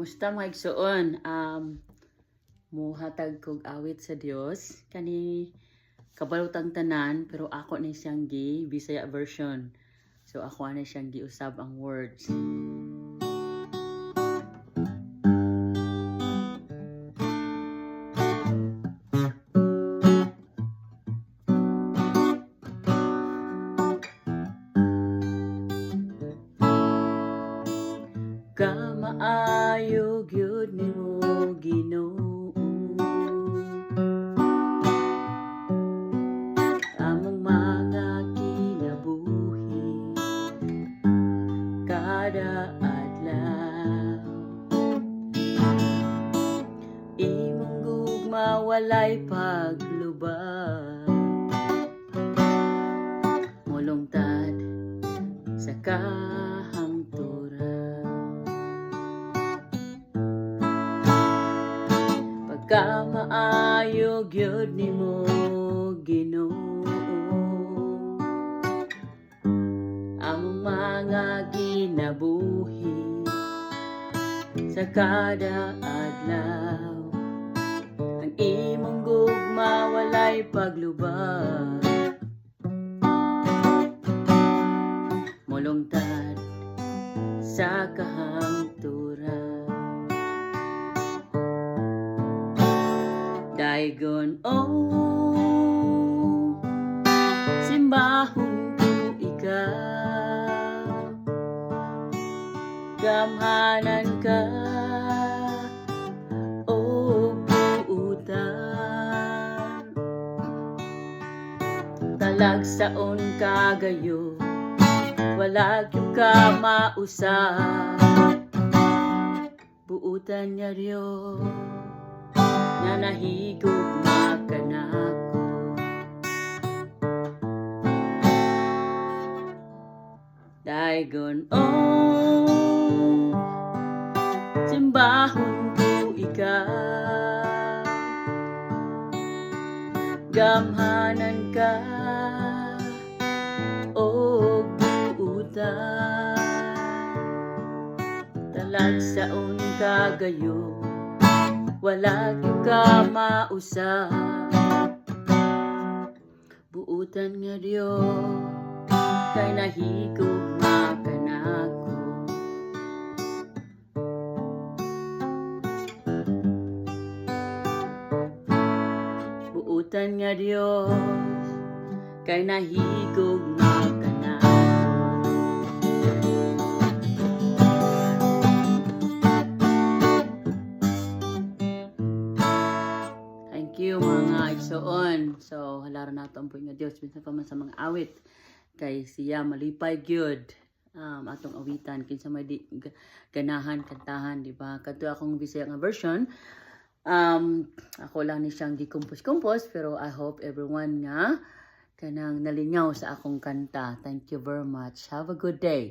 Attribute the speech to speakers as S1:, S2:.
S1: Kumusta mga igsoon? Muhatag kog awit sa Dios kani kabalutang tanan pero ako ni siyang gi Bisaya version. So ako ani siyang giusab ang words. Kamaayo gyud nimo Ginoo, among mga kinabuhi kada adlaw. Imong gugma walay paglubag, molungtad sa kamaayo gyud nimo Ginoo, among mga ginabuhi sa kada adlaw. Ang imong gugma walay paglubag, molungtad sa kahangturan. Daigon simbahon ko ikaw, gamhanan ka o buutan, talagsaon kagayo wala gyud ka mausab, buutan nga Dios na nahigugma ka nako. Daigon simbahon ko ikaw, gamhanan ka o buutan, talagsaon kagayo wala gyud ka mausab, buutan nga Dios kay nahigugma ka nako. Buutan nga Dios kay nahigugma ka nako. Mga igsoon. So halaran nato ang puy nga Dios bisan pa man sa mga awit kay siya malipay gyud atong awitan kinsa may di ganahan kantahan, di ba? Kadto akong Bisaya nga version. Ako lang ni siyang gi-compose pero I hope everyone nga kanang nalingaw sa akong kanta. Thank you very much. Have a good day.